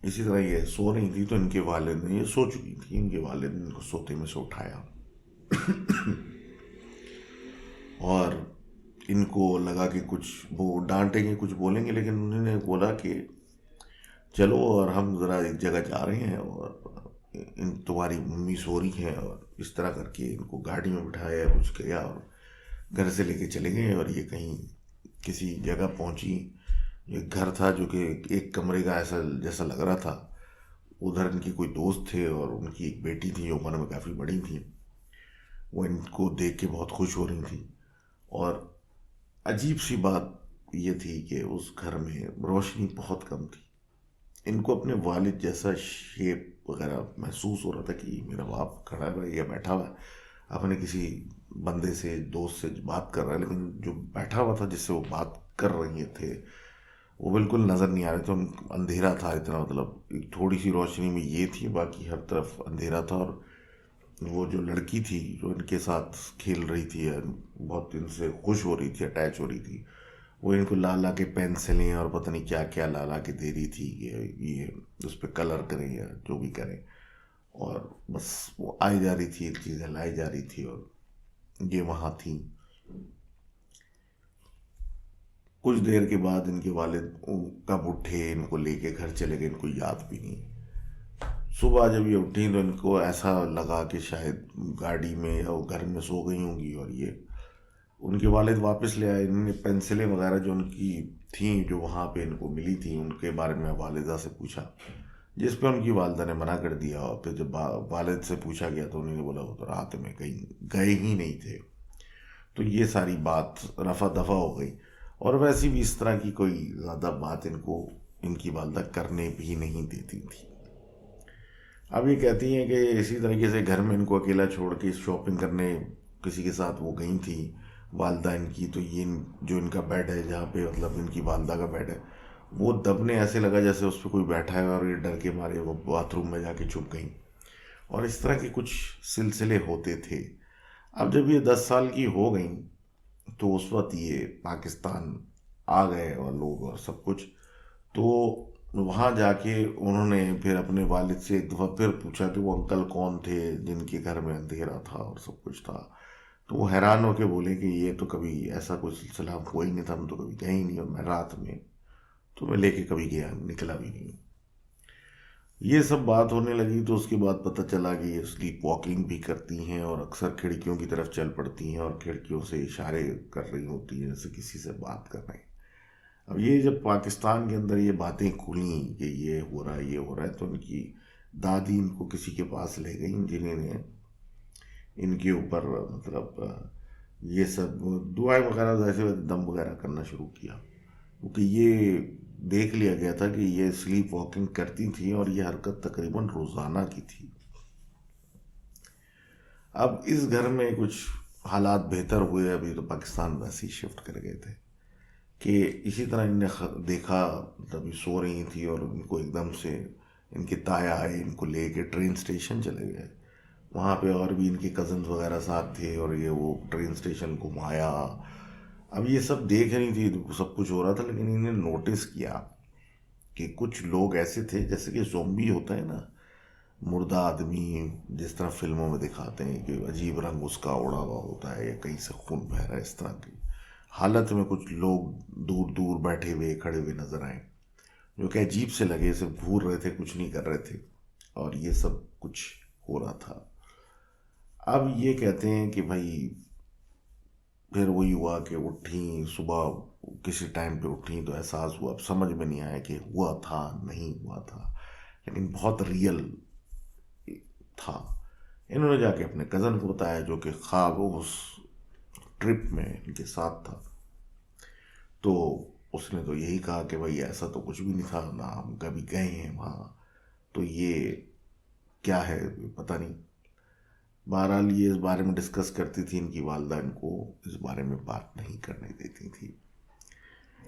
[SPEAKER 1] इसी तरह ये सो रही थी तो इनके वालिद ने, ये सो चुकी थी, इनके वालिद ने इनको सोते में से उठाया और इनको लगा कि कुछ वो डांटेंगे, कुछ बोलेंगे, लेकिन उन्होंने बोला कि चलो और हम ज़रा एक जगह जा रहे हैं और इन तुम्हारी मम्मी सो रही हैं, और इस तरह करके इनको गाड़ी में बिठाया, कुछ किया और घर से लेके चले गए और ये कहीं किसी जगह पहुंची। ये घर था जो कि एक कमरे का ऐसा जैसा लग रहा था। उधर इनके कोई दोस्त थे और उनकी एक बेटी थी जो उम्र में काफ़ी बड़ी थी, वो इनको देख के बहुत खुश हो रही थी। और अजीब सी बात ये थी कि उस घर में रोशनी बहुत कम थी। इनको अपने वालिद जैसा शेप वगैरह महसूस हो रहा था कि मेरा बाप खड़ा है या बैठा हुआ है, अपने किसी बंदे से, दोस्त से बात कर रहा है, लेकिन जो बैठा हुआ था जिससे वो बात कर रहे थे वो बिल्कुल नज़र नहीं आ रहे थे। अंधेरा था इतना, मतलब एक थोड़ी सी रोशनी में ये थी, बाकी हर तरफ अंधेरा था। और वो जो लड़की थी जो इनके साथ खेल रही थी, बहुत इनसे खुश हो रही थी, अटैच हो रही थी, वो इनको ला ला के पेंसिलें और पता नहीं क्या क्या ला ला के दे रही थी कि ये उस पर कलर करें या जो भी करें, और बस वो आई जा रही थी, चीज़ें लाई जा रही थी और ये वहाँ थी। कुछ देर के बाद इनके वालिद कब उठे, इनको लेके घर चले गए, इनको याद भी नहीं। सुबह जब ये उठी तो इनको ऐसा लगा कि शायद गाड़ी में या घर में सो गई होंगी, और ये उनके वालिद वापस ले आए। इन्होंने पेंसिलें वगैरह जो उनकी थी, जो वहाँ पे इनको मिली थी, उनके बारे में वालिदा से पूछा, जिस पे उनकी वालिदा ने मना कर दिया। और फिर जब वालिद से पूछा गया तो उन्होंने बोला वो तो रात में कहीं गए ही नहीं थे। तो ये सारी बात रफा दफा हो गई, और वैसे भी इस तरह की कोई ज़्यादा बात इनको इनकी वालिदा करने भी नहीं देती थी। अब ये कहती हैं कि इसी तरीके से घर में इनको अकेला छोड़ के शॉपिंग करने किसी के साथ वो गई थी वालदा इनकी। तो ये जो इनका बेड है, जहाँ पे मतलब इनकी वालदा का बेड है, वो दबने ऐसे लगा जैसे उस पर कोई बैठा है, और ये डर के मारे वो बाथरूम में जाके छुप गई। और इस तरह के कुछ सिलसिले होते थे। अब जब ये 10 साल की हो गई तो उस वक्त ये पाकिस्तान आ गए और लोग और सब कुछ। तो वहाँ जाके उन्होंने फिर अपने वालिद से एक दफ़ा फिर पूछा कि वो अंकल कौन थे जिनके घर में अंधेरा था और सब कुछ था। तो वो हैरान होके बोले कि ये तो कभी ऐसा कोई सिलसिला हुआ ही नहीं था, हम तो कभी गए ही नहीं, और मैं रात में तो मैं लेके कभी गया निकला भी नहीं। ये सब बात होने लगी तो उसके बाद पता चला कि ये स्लीप वॉकिंग भी करती हैं और अक्सर खिड़कियों की तरफ चल पड़ती हैं और खिड़कियों से इशारे कर रही होती हैं जैसे किसी से बात कर रहे हैं। अब ये जब पाकिस्तान के अंदर ये बातें खुली कि ये हो रहा है, ये हो रहा है, तो इनकी दादी इनको किसी के पास ले गई जिन्होंने इनके ऊपर मतलब ये सब दुआएं वगैरह जैसे दम वगैरह करना शुरू किया, क्योंकि ये देख लिया गया था कि ये स्लीप वॉकिंग करती थी और ये हरकत तकरीबन रोज़ाना की थी। अब इस घर में कुछ हालात बेहतर हुए, अभी तो पाकिस्तान वैसे ही शिफ्ट कर गए थे कि इसी तरह इनने देखा, तभी सो रही थी और इनको एकदम से इनके ताया आए, इनको लेके ट्रेन स्टेशन चले गए। वहाँ पे और भी इनके कज़न्स वगैरह साथ थे और ये वो ट्रेन स्टेशन घुमाया। अब ये सब देख रही थी, सब कुछ हो रहा था, लेकिन इन्हें नोटिस किया कि कुछ लोग ऐसे थे जैसे कि ज़ोंबी होता है ना, मुर्दा आदमी, जिस तरह फिल्मों में दिखाते हैं कि अजीब रंग उसका उड़ा हुआ होता है या कहीं से खून बह रहा है, इस तरह की हालत में कुछ लोग दूर दूर बैठे हुए खड़े हुए नजर आए, जो कि अजीब से लगे, सिर्फ घूर रहे थे, कुछ नहीं कर रहे थे, और ये सब कुछ हो रहा था। अब ये कहते हैं कि भाई फिर वही हुआ कि उठी सुबह, किसी टाइम पे उठी तो एहसास हुआ, अब समझ में नहीं आया कि हुआ था नहीं हुआ था, लेकिन बहुत रियल था। इन्होंने जाके अपने कज़न को बताया जो कि ख्वाब उस ट्रिप में इनके साथ था, तो उसने तो यही कहा कि भाई ऐसा तो कुछ भी नहीं था ना, हम कभी गए हैं वहाँ, तो ये क्या है पता नहीं। बहरहाल ये इस बारे में डिस्कस करती थी, इनकी वालदा इनको इस बारे में बात नहीं करने देती थी।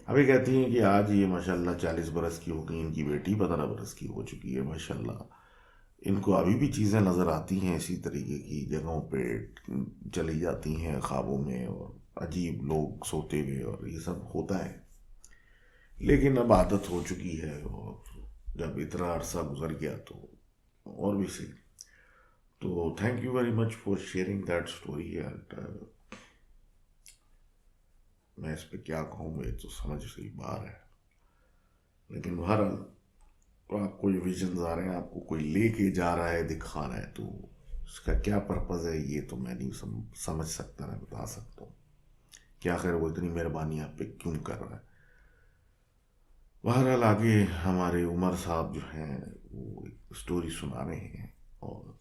[SPEAKER 1] अभी कहती हैं कि आज ये माशाल्लाह 40 बरस की हो गई, इनकी बेटी 15 बरस की हो चुकी है माशाल्लाह। इनको अभी भी चीज़ें नज़र आती हैं, इसी तरीके की जगहों पे चली जाती हैं ख्वाबों में, और अजीब लोग सोते हुए, और ये सब होता है, लेकिन अब आदत हो चुकी है, और जब इतना अरसा गुजर गया तो और भी सही। तो thank you very much for sharing that story. And मैं इस पे क्या कहूँ, मुझे तो समझ से ही बाहर है, लेकिन बहरहाल तो आपको ये विजन्स आ रहे हैं, आपको कोई लेके जा रहा है, दिखा रहा है, तो उसका क्या पर्पज़ है ये तो मैं नहीं समझ सकता, मैं बता सकता हूँ कि आखिर वो इतनी मेहरबानी आप पे क्यों कर रहा है। बहरहाल आगे हमारे उमर साहब जो हैं वो एक स्टोरी सुना रहे हैं, और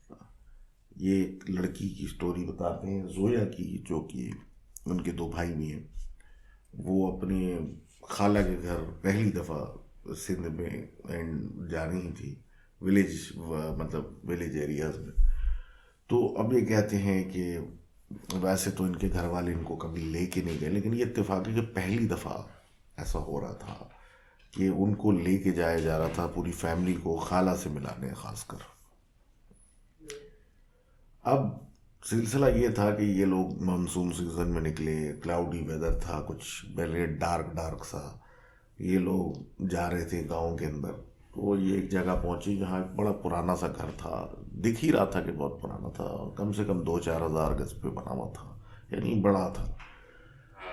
[SPEAKER 1] ये एक लड़की की स्टोरी बताते हैं, जोया की, जो कि उनके दो भाई भी हैं। वो अपने खाला के घर पहली दफ़ा सिंध में एंड जा रही थी, विलेज मतलब विलेज एरियाज में। तो अब ये कहते हैं कि वैसे तो इनके घर वाले इनको कभी लेके नहीं गए, लेकिन ये इत्तेफाक है कि पहली दफ़ा ऐसा हो रहा था कि उनको लेके जाया जा रहा था, पूरी फैमिली को खाला से मिलाने खासकर। अब सिलसिला ये था कि ये लोग मानसून सीजन में निकले, क्लाउडी वेदर था, कुछ पहले डार्क डार्क सा, ये लोग जा रहे थे गांव के अंदर। तो ये एक जगह पहुंचे जहाँ एक बड़ा पुराना सा घर था, दिख ही रहा था कि बहुत पुराना था, कम से कम 2-4 हज़ार गज पे बना हुआ था, यानी बड़ा था।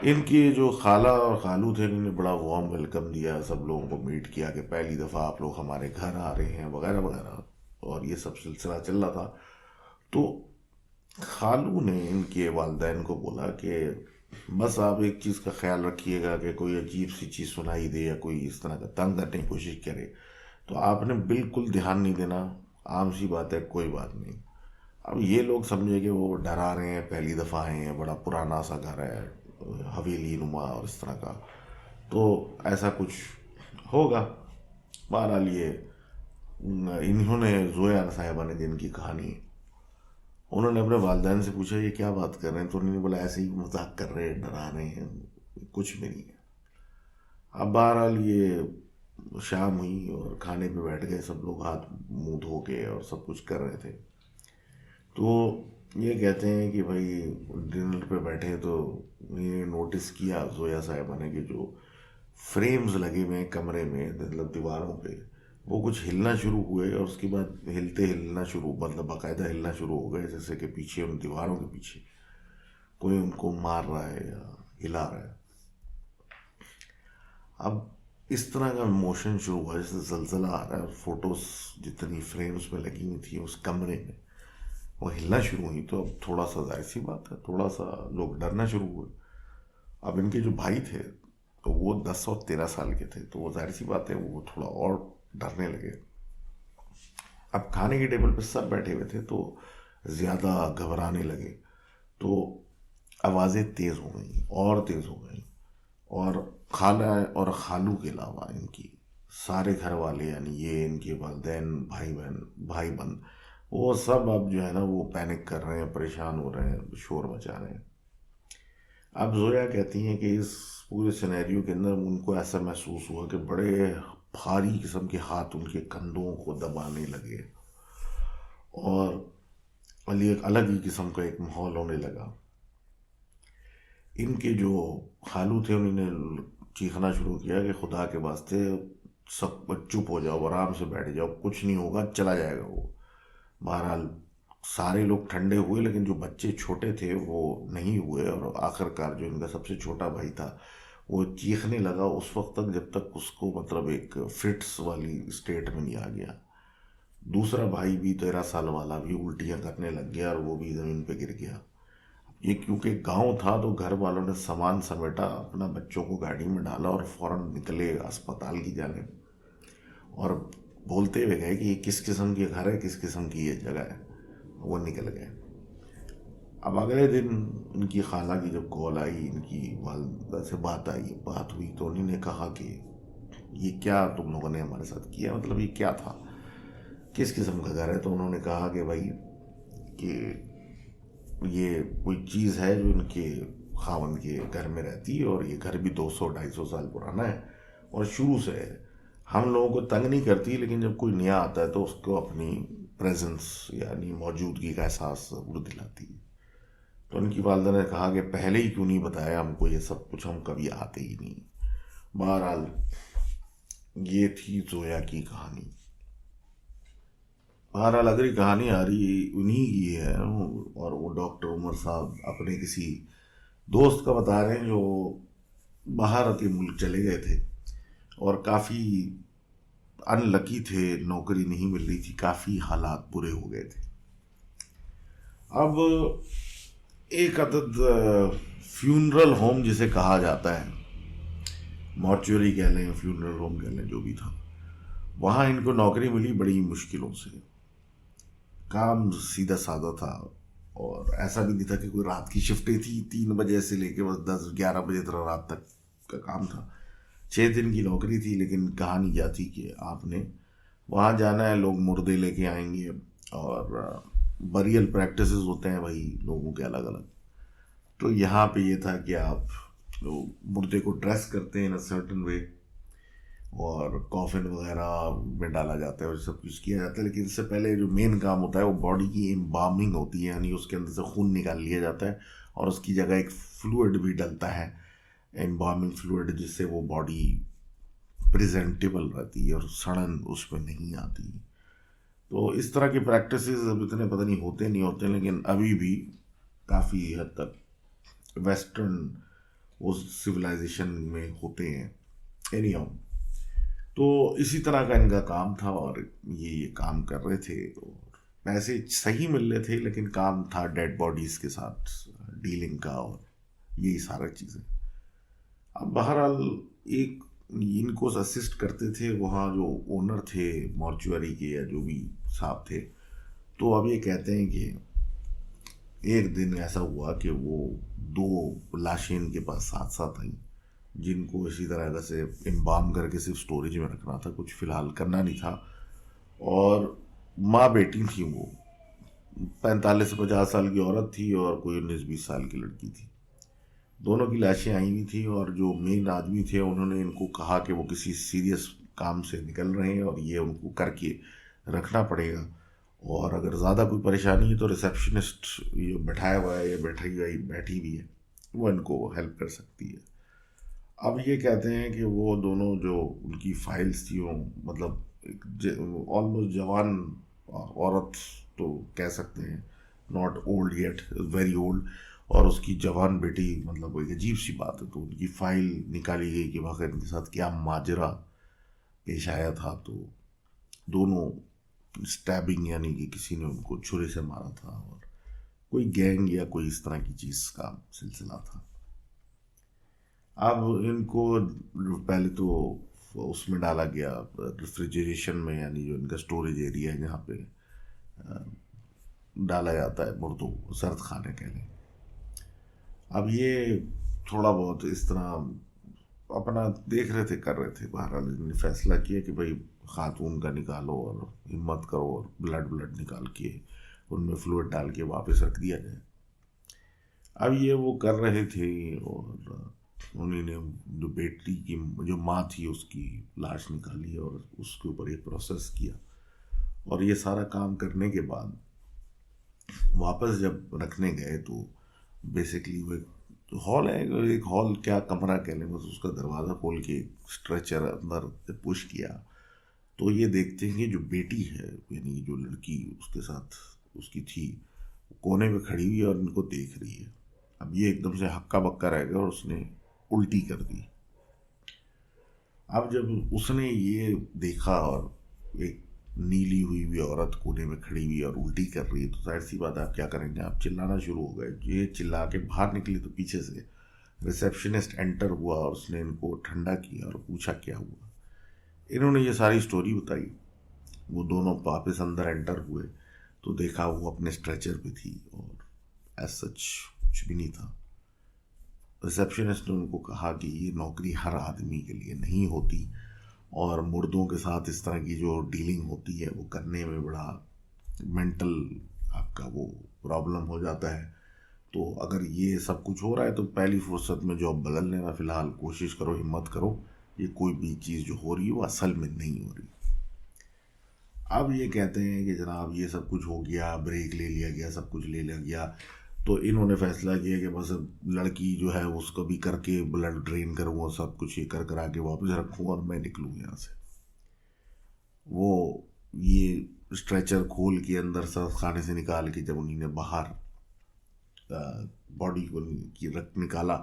[SPEAKER 1] इनके जो खाला और खालू थे, इन्होंने बड़ा वार्म वेलकम दिया, सब लोगों को मीट किया कि पहली दफ़ा आप लोग हमारे घर आ रहे हैं वगैरह वगैरह, और ये सब सिलसिला चल रहा था। तो खालू ने इनके वालदैन को बोला कि बस आप एक चीज़ का ख्याल रखिएगा कि कोई अजीब सी चीज़ सुनाई दे या कोई इस तरह का तंग करने की कोशिश करे तो आपने बिल्कुल ध्यान नहीं देना, आम सी बात है, कोई बात नहीं। अब ये लोग समझे कि वो डरा रहे हैं, पहली दफ़ा आए हैं, बड़ा पुराना सा घर है, हवेली नुमा और इस तरह का, तो ऐसा कुछ होगा। बहरहाल ये इन्होंने, जोया साहिबा ने जिनकी कहानी, उन्होंने अपने वालदैन से पूछा ये क्या बात कर रहे हैं, तो उन्होंने बोला ऐसे ही मजाक कर रहे हैं, डरा रहे हैं, कुछ भी नहीं है। अब बहरहाल ये शाम हुई और खाने पे बैठ गए सब लोग, हाथ मुंह धो के और सब कुछ कर रहे थे। तो ये कहते हैं कि भाई डिनर पे बैठे तो ये नोटिस किया जोया साहिबा ने कि जो फ्रेम्स लगे हुए हैं कमरे में, मतलब दीवारों पे, वो कुछ हिलना शुरू हुए, और उसके बाद हिलना शुरू, मतलब बाकायदा हिलना शुरू हो गए, जैसे कि पीछे उन दीवारों के पीछे कोई उनको मार रहा है या हिला रहा है। अब इस तरह का मोशन शुरू हुआ, जैसे जलजला आ रहा है, और फोटोज जितनी फ्रेम्स में लगी हुई थी उस कमरे में वो हिलना शुरू हुई, तो अब थोड़ा सा जाहिर सी बात है, थोड़ा सा लोग डरना शुरू हुए। अब इनके जो भाई थे तो वो 10 और 13 साल के थे, तो वो जाहिर सी बात है वो थोड़ा और डरने लगे। अब खाने की टेबल पे सब बैठे हुए थे तो ज़्यादा घबराने लगे, तो आवाज़ें तेज़ हो गई और तेज़ हो गई। और खाला और खालू के अलावा इनकी सारे घर वाले, यानी ये इनके वालिदैन, भाई बहन, भाई बंद, वो सब अब जो है ना वो पैनिक कर रहे हैं, परेशान हो रहे हैं, शोर मचा रहे हैं। अब जोया कहती हैं कि इस पूरे सिनेरियो के अंदर उनको ऐसा महसूस हुआ कि बड़े भारी किस्म के हाथ उनके कंधों को दबाने लगे, और अली एक अलग ही किस्म का एक माहौल होने लगा। इनके जो खालू थे उन्होंने चीखना शुरू किया कि खुदा के वास्ते सब चुप हो जाओ, आराम से बैठ जाओ, कुछ नहीं होगा, चला जाएगा वो। बहरहाल सारे लोग ठंडे हुए, लेकिन जो बच्चे छोटे थे वो नहीं हुए, और आखिरकार जो इनका सबसे छोटा भाई था वो चीखने लगा उस वक्त तक जब तक उसको मतलब एक फिट्स वाली स्टेट में नहीं आ गया। दूसरा भाई भी 13 साल वाला भी उल्टियां करने लग गया और वो भी ज़मीन पे गिर गया। ये क्योंकि गांव था तो घर वालों ने सामान समेटा, अपना बच्चों को गाड़ी में डाला और फौरन निकले अस्पताल की जाने, और बोलते हुए गए कि ये किस किस्म की घर है, किस किस्म की ये जगह है। वो निकल गए। अब अगले दिन इनकी खाला की जब कॉल आई, इनकी वालदा से बात हुई, तो उन्होंने कहा कि ये क्या तुम लोगों ने हमारे साथ किया, मतलब ये क्या था, किस किस्म का घर है। तो उन्होंने कहा कि भाई कि ये कोई चीज़ है जो इनके खावन के घर में रहती है, और ये घर भी 200-250 साल पुराना है, और शुरू से है। हम लोगों को तंग नहीं करती, लेकिन जब कोई नया आता है तो उसको अपनी प्रेजेंस यानी मौजूदगी का एहसास जरूर दिलाती है। तो उनकी वालदा ने कहा कि पहले ही क्यों नहीं बताया हमको ये सब कुछ, हम कभी आते ही नहीं। बहरहाल ये थी जोया की कहानी। बहरहाल अगली कहानी आ रही उन्हीं की है, और वो डॉक्टर उमर साहब अपने किसी दोस्त का बता रहे हैं जो बाहर के मुल्क चले गए थे, और काफ़ी अनलकी थे, नौकरी नहीं मिल रही थी, काफ़ी हालात बुरे हो गए थे। अब एक अदद फ्यूनरल होम जिसे कहा जाता है, मॉर्चुरी कह लें, फ्यूनरल होम कह लें, जो भी था, वहाँ इनको नौकरी मिली बड़ी मुश्किलों से। काम सीधा साधा था, और ऐसा भी नहीं था कि कोई रात की शिफ्टें थी, 3 बजे से लेके बस 10-11 बजे तक रात तक का काम था। 6 दिन की नौकरी थी, लेकिन कहानी क्या थी कि आपने वहाँ जाना है, लोग मुर्दे लेके आएंगे, और बरियल प्रैक्टिसेस होते हैं भाई लोगों के अलग अलग। तो यहाँ पे ये था कि आप मुर्दे को ड्रेस करते हैं इन अ सर्टन वे, और कॉफिन वगैरह में डाला जाता है और सब कुछ किया जाता है, लेकिन इससे पहले जो मेन काम होता है वो बॉडी की एम्बार्मिंग होती है, यानी उसके अंदर से खून निकाल लिया जाता है, और उसकी जगह एक फ्लूइड भी डलता है, एम्बार्मिंग फ्लूइड, जिससे वो बॉडी प्रेजेंटेबल रहती है और सड़न उस पर नहीं आती। तो इस तरह की प्रैक्टिसेस अब इतने पता नहीं होते नहीं होते, लेकिन अभी भी काफ़ी हद तक वेस्टर्न उस सिविलाइजेशन में होते हैं। एनी तो इसी तरह का इनका काम था, और ये काम कर रहे थे, और पैसे सही मिल रहे थे, लेकिन काम था डेड बॉडीज के साथ डीलिंग का, और यही सारा चीज़ें। अब बहरहाल एक इनको असिस्ट करते थे वहाँ जो ओनर थे मॉर्चुअरी के, या जो भी साहब थे। तो अब ये कहते हैं कि एक दिन ऐसा हुआ कि वो 2 लाशें इनके पास साथ साथ आई, जिनको इसी तरह से एम्बाम करके सिर्फ स्टोरेज में रखना था, कुछ फ़िलहाल करना नहीं था। और माँ बेटी थी वो, 45 से 50 साल की औरत थी और कोई 19-20 साल की लड़की थी। दोनों की लाशें आई हुई थी, और जो मेन आदमी थे उन्होंने इनको कहा कि वो किसी सीरियस काम से निकल रहे हैं और ये उनको करके रखना पड़ेगा, और अगर ज़्यादा कोई परेशानी है तो रिसेप्शनिस्ट ये बैठाया हुआ है या बैठी हुई है, वो इनको हेल्प कर सकती है। अब ये कहते हैं कि वो दोनों जो उनकी फाइल्स थी वो मतलब ऑलमोस्ट जवान औरत तो कह सकते हैं, not old yet, very old, और उसकी जवान बेटी, मतलब एक अजीब सी बात है। तो उनकी फाइल निकाली गई कि वाकई इनके साथ क्या माजरा पेश आया था। तो दोनों स्टैबिंग, यानी कि किसी ने उनको छुरे से मारा था, और कोई गैंग या कोई इस तरह की चीज़ का सिलसिला था। अब इनको पहले तो उसमें डाला गया रेफ्रिजरेशन में, यानी जो इनका स्टोरेज एरिया है जहाँ पे डाला जाता है मुर्दों को सर्द खाने के लिए। अब ये थोड़ा बहुत इस तरह अपना देख रहे थे, कर रहे थे। बहरहाल इन्होंने फैसला किया कि भाई खातून का निकालो और हिम्मत करो और ब्लड ब्लड निकाल के उनमें फ्लूइड डाल के वापस रख दिया जाए। अब ये वो कर रहे थे और उन्हीं ने जो बेटी की जो माँ थी उसकी लाश निकाली और उसके ऊपर एक प्रोसेस किया। और ये सारा काम करने के बाद वापस जब रखने गए तो बेसिकली वो एक हॉल है, एक हॉल क्या कमरा कह लें, बस उसका दरवाज़ा खोल के स्ट्रेचर अंदर पुश किया तो ये देखते हैं कि जो बेटी है, यानी जो लड़की उसके साथ उसकी थी, कोने में खड़ी हुई है और इनको देख रही है। अब ये एकदम से हक्का बक्का रह गया और उसने उल्टी कर दी। अब जब उसने ये देखा और एक नीली हुई हुई औरत कोने में खड़ी हुई और उल्टी कर रही है, तो जाहिर सी बात है आप क्या करेंगे, आप चिल्लाना शुरू हो गए। ये चिल्ला के बाहर निकले तो पीछे से रिसेप्शनिस्ट एंटर हुआ और उसने इनको ठंडा किया और पूछा क्या हुआ। इन्होंने ये सारी स्टोरी बताई। वो दोनों वापस अंदर एंटर हुए तो देखा वो अपने स्ट्रेचर पे थी और एज सच कुछ भी नहीं था। रिसेप्शनिस्ट ने उनको कहा कि ये नौकरी हर आदमी के लिए नहीं होती और मुर्दों के साथ इस तरह की जो डीलिंग होती है वो करने में बड़ा मेंटल आपका वो प्रॉब्लम हो जाता है। तो अगर ये सब कुछ हो रहा है तो पहली फुर्सत में जॉब बदल लेना, फिलहाल कोशिश करो, हिम्मत करो। ये कोई भी चीज़ जो हो रही है वो असल में नहीं हो रही। अब ये कहते हैं कि जनाब ये सब कुछ हो गया, ब्रेक ले लिया गया, सब कुछ ले लिया गया, तो इन्होंने फैसला किया कि बस अब लड़की जो है उसको भी करके ब्लड ड्रेन करूँगा, सब कुछ ये कर करा के वापस रखूँ और मैं निकलूँ यहाँ से। वो ये स्ट्रेचर खोल के अंदर से खाने से निकाल के जब उन्होंने बाहर बॉडी को की रख निकाला,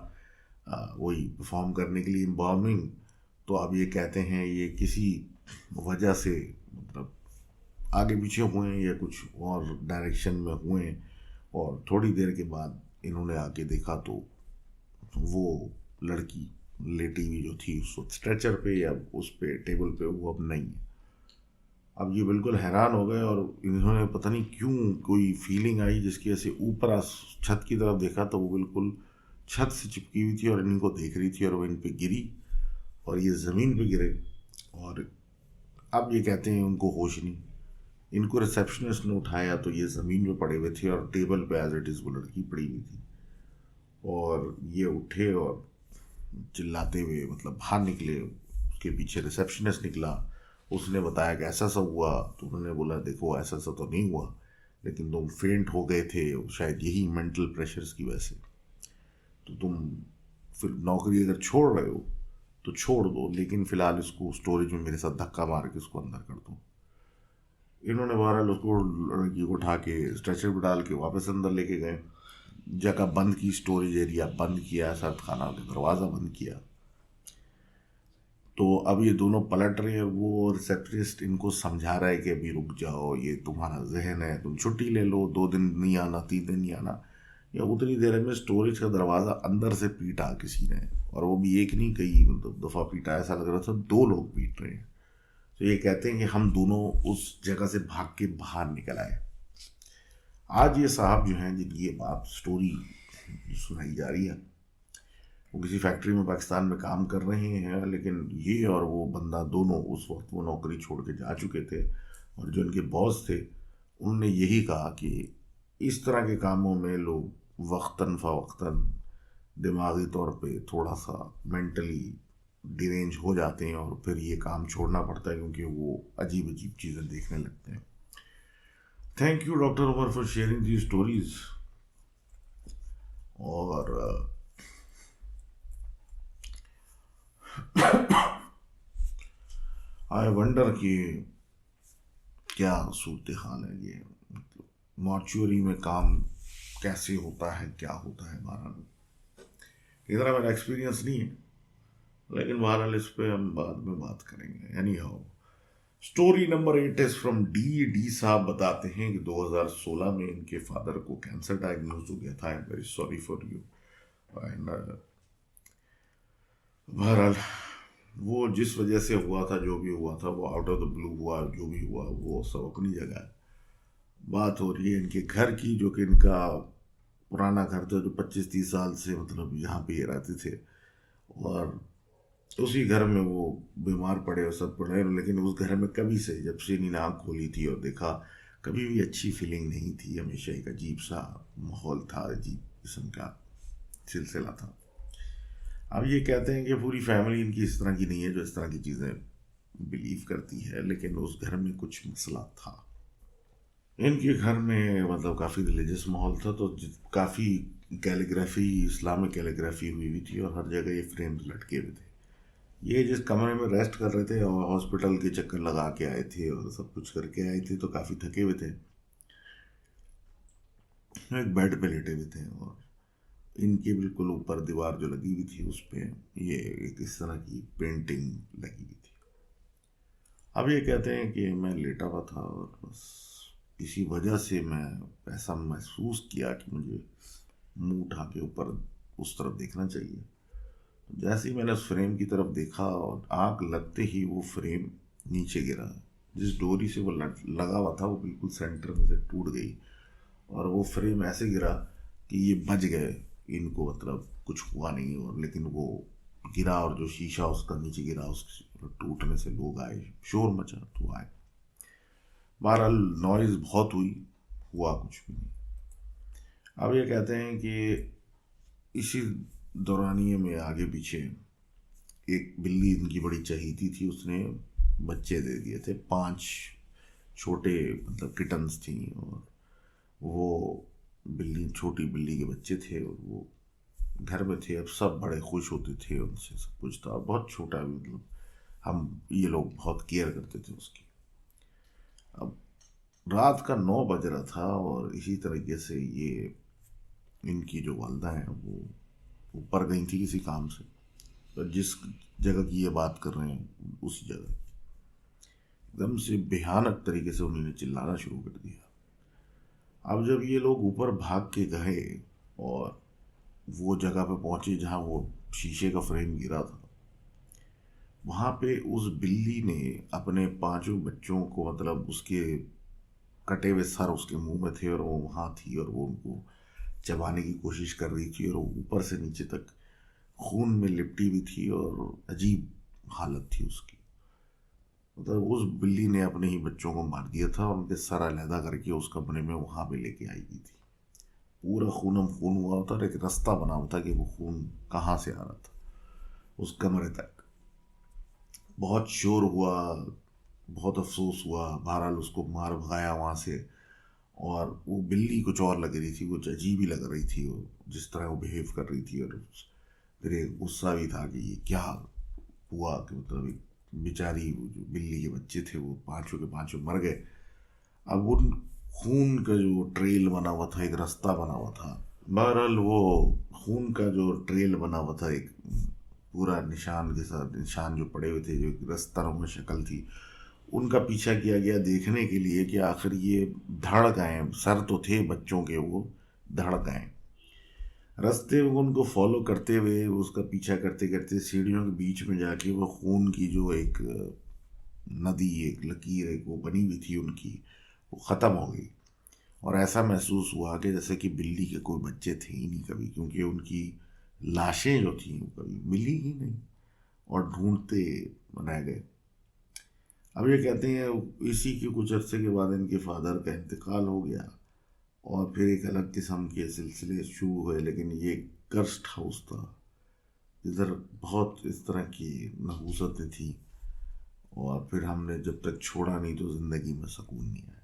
[SPEAKER 1] वही परफॉर्म करने के लिए एम्बार्मिंग, तो अब ये कहते हैं ये किसी वजह से मतलब आगे पीछे हुए हैं या कुछ और डायरेक्शन में हुए हैं। और थोड़ी देर के बाद इन्होंने आके देखा तो वो लड़की लेटी हुई जो थी उस स्ट्रेचर पे या उस पे टेबल पे वो अब नहीं है। अब ये बिल्कुल हैरान हो गए और इन्होंने पता नहीं क्यों कोई फीलिंग आई जिसकी वजह से ऊपर छत की तरफ देखा तो वो बिल्कुल छत से चिपकी हुई थी और इनको देख रही थी और वो इन पे गिरी और ये ज़मीन पे गिरे। और अब ये कहते हैं उनको होश नहीं। इनको रिसेप्शनिस्ट ने उठाया तो ये ज़मीन पे पड़े हुए थे और टेबल पे एज इट इज़ वो लड़की पड़ी हुई थी। और ये उठे और चिल्लाते हुए मतलब बाहर निकले। उसके पीछे रिसेप्शनिस्ट निकला, उसने बताया कि ऐसा सा हुआ, तो उन्होंने बोला देखो ऐसा सा तो नहीं हुआ, लेकिन तुम फेंट हो गए थे शायद यही मेंटल प्रेशर्स की वजह से, तो तुम फिर नौकरी अगर छोड़ रहे हो तो छोड़ दो, लेकिन फ़िलहाल इसको स्टोरेज में मेरे साथ धक्का मार के इसको अंदर कर दो। इन्होंने बहरहाल उसको लड़की को उठा के स्ट्रेचर पर डाल के वापस अंदर लेके गए, जगह बंद की, स्टोरेज एरिया बंद किया, सर्द खाना का दरवाज़ा बंद किया। तो अब ये दोनों पलट रहे हैं, वो रिसेप्शनिस्ट इनको समझा रहा है कि अभी रुक जाओ, ये तुम्हारा जहन है, तुम छुट्टी ले लो, 2 दिन नहीं आना, 3 दिन नहीं आना। या उतनी देर में स्टोरेज का दरवाज़ा अंदर से पीटा किसी ने, और वो भी एक नहीं कई मतलब दफ़ा पीटा, ऐसा लग रहा था 2 लोग पीट रहे हैं। तो ये कहते हैं कि हम दोनों उस जगह से भाग के बाहर निकल आए। आज ये साहब जो हैं जिनकी ये बात स्टोरी सुनाई जा रही है, वो किसी फैक्ट्री में पाकिस्तान में काम कर रहे हैं, लेकिन ये और वो बंदा दोनों उस वक्त वो नौकरी छोड़ के जा चुके थे। और जो इनके बॉस थे उनने यही कहा कि इस तरह के कामों में लोग वक्तन फ़वक्तन दिमागी तौर पे थोड़ा सा मेंटली डिरेंज हो जाते हैं और फिर ये काम छोड़ना पड़ता है क्योंकि वो अजीब अजीब चीज़ें देखने लगते हैं। Thank you doctor Umar for sharing the stories. और आई वंडर कि क्या सूरत हाल है ये, मतलब मॉर्चुअरी में काम कैसे होता है, क्या होता है। बहरहाल इतना मेरा एक्सपीरियंस नहीं है, लेकिन बहरहाल इस पर हम बाद में बात करेंगे। Any how, story number 8 is from D. D साहब बताते हैं कि 2016 में इनके फादर को कैंसर डायग्नोज हो गया था। I am very sorry for you. And बहरहाल वो जिस वजह से हुआ था, जो भी हुआ था, वो आउट ऑफ द ब्लू हुआ, जो भी हुआ वो सब अपनी जगह है। बात हो रही है इनके घर की, जो कि इनका पुराना घर था, जो 25-30 साल से मतलब यहाँ पे ये रहते थे। और उसी घर में वो बीमार पड़े और सब पड़े, लेकिन उस घर में कभी से जब से इन्होंने आँख खोली थी और देखा, कभी भी अच्छी फीलिंग नहीं थी। हमेशा एक अजीब सा माहौल था, अजीब किस्म का सिलसिला था। अब ये कहते हैं कि पूरी फैमिली इनकी इस तरह की नहीं है जो इस तरह की चीज़ें बिलीव करती है, लेकिन उस घर में कुछ मसला था। इनके घर में मतलब काफ़ी रिलीजियस माहौल था, तो काफ़ी कैलीग्राफी, इस्लामिक कैलीग्राफी हुई हुई थी और हर जगह ये फ्रेम्स लटके हुए थे। ये जिस कमरे में रेस्ट कर रहे थे और हॉस्पिटल के चक्कर लगा के आए थे और सब कुछ करके आए थे, तो काफ़ी थके हुए थे। एक बेड पे लेटे हुए थे और इनके बिल्कुल ऊपर दीवार जो लगी हुई थी उस पे ये एक इस तरह की पेंटिंग लगी हुई थी। अब ये कहते हैं कि मैं लेटा हुआ था और बस किसी वजह से मैं ऐसा महसूस किया कि मुझे मुंह उठा के ऊपर उस तरफ देखना चाहिए। जैसे ही मैंने उस फ्रेम की तरफ देखा और आग लगते ही वो फ्रेम नीचे गिरा। जिस डोरी से वो लगा हुआ था वो बिल्कुल सेंटर में से टूट गई और वो फ्रेम ऐसे गिरा कि ये बच गए। इनको मतलब कुछ हुआ नहीं, और लेकिन वो गिरा और जो शीशा उसका नीचे गिरा उस टूटने से लोग आए, शोर मचा तो आए। बहरहाल नॉइज़ बहुत हुई, हुआ कुछ भी नहीं। अब ये कहते हैं कि इसी दौरानिए में आगे पीछे एक बिल्ली इनकी बड़ी चहीती थी, उसने बच्चे दे दिए थे। 5 छोटे मतलब किटन्स थी और वो बिल्ली, छोटी बिल्ली के बच्चे थे और वो घर में थे। अब सब बड़े खुश होते थे उनसे, सब कुछ था। बहुत छोटा मतलब हम ये लोग बहुत केयर करते थे उसकी। अब रात का 9 बज रहा था और इसी तरीके से ये इनकी जो वालदा हैं वो ऊपर गई थी किसी काम से। तो जिस जगह की ये बात कर रहे हैं उसी जगह एकदम से भयानक तरीके से उन्होंने चिल्लाना शुरू कर दिया। अब जब ये लोग ऊपर भाग के गए और वो जगह पे पहुंचे जहां वो शीशे का फ्रेम गिरा था, वहां पे उस बिल्ली ने अपने 5 बच्चों को मतलब उसके कटे हुए सर उसके मुंह में थे और वो वहां थी और वो उनको चबाने की कोशिश कर रही थी और वो ऊपर से नीचे तक खून में लिपटी हुई थी और अजीब हालत थी उसकी। मतलब उस बिल्ली ने अपने ही बच्चों को मार दिया था और उनके सर अलहदा करके उस कमरे में वहां पे लेके आई हुई थी। पूरा खूनम खून हुआ होता और एक रास्ता बना हुआ था कि वो खून कहाँ से आ रहा था उस कमरे तक। बहुत शोर हुआ, बहुत अफसोस हुआ। बहरहाल उसको मार भगाया वहाँ से। और वो बिल्ली कुछ और लग रही थी, कुछ अजीब ही लग रही थी वो, जिस तरह वो बिहेव कर रही थी। और फिर एक गुस्सा भी था कि ये क्या हुआ, कि मतलब एक बेचारी वो जो बिल्ली के बच्चे थे वो 5 के 5 मर गए। अब उन खून का जो ट्रेल बना हुआ था, एक रास्ता बना हुआ था। बहरहाल वो खून का जो ट्रेल बना हुआ था, एक पूरा निशान के साथ, निशान जो पड़े हुए थे, जो एक रास्ता शक्ल थी, उनका पीछा किया गया देखने के लिए कि आखिर ये धड़ गए। सर तो थे बच्चों के, वो धड़ गए। रास्ते में उनको फॉलो करते हुए उसका पीछा करते करते सीढ़ियों के बीच में जाके वो खून की जो एक नदी, एक लकीर एक वो बनी हुई थी उनकी, वो ख़त्म हो गई। और ऐसा महसूस हुआ कि जैसे कि बिल्ली के कोई बच्चे थे ही नहीं कभी, क्योंकि उनकी लाशें जो थी वो कभी मिली ही नहीं और ढूंढते रह गए। अब ये कहते हैं इसी के कुछ अरसे के बाद इनके फादर का इंतकाल हो गया और फिर एक अलग किस्म के सिलसिले शुरू हुए। लेकिन ये कर्स्ट हाउस था, इधर बहुत इस तरह की नहूसतें थी और फिर हमने जब तक छोड़ा नहीं तो ज़िंदगी में सुकून नहीं आया।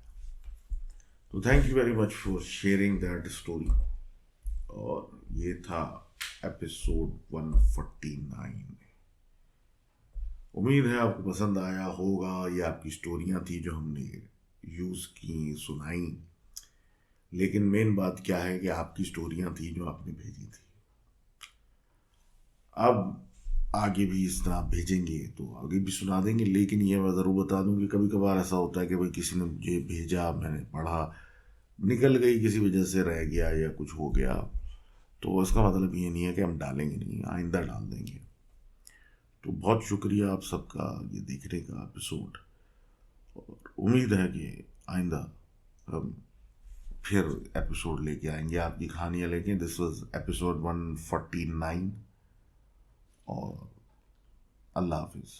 [SPEAKER 1] तो thank you very much for sharing that story. और ये था एपिसोड 149। उम्मीद है आपको पसंद आया होगा। ये आपकी स्टोरियाँ थी जो हमने यूज़ की, सुनाई। लेकिन मेन बात क्या है कि आपकी स्टोरियाँ थी जो आपने भेजी थी। अब आगे भी इस तरह भेजेंगे तो आगे भी सुना देंगे। लेकिन ये मैं ज़रूर बता दूं कि कभी कभार ऐसा होता है कि भाई किसी ने मुझे भेजा, मैंने पढ़ा, निकल गई, किसी वजह से रह गया या कुछ हो गया, तो इसका मतलब ये नहीं है कि हम डालेंगे नहीं, आइंदा डाल देंगे। तो बहुत शुक्रिया आप सबका ये देखने का एपिसोड, और उम्मीद है कि आइंदा हम फिर एपिसोड लेके आएंगे, आपकी कहानियाँ लेके। दिस वाज एपिसोड 149, और अल्लाह हाफिज़।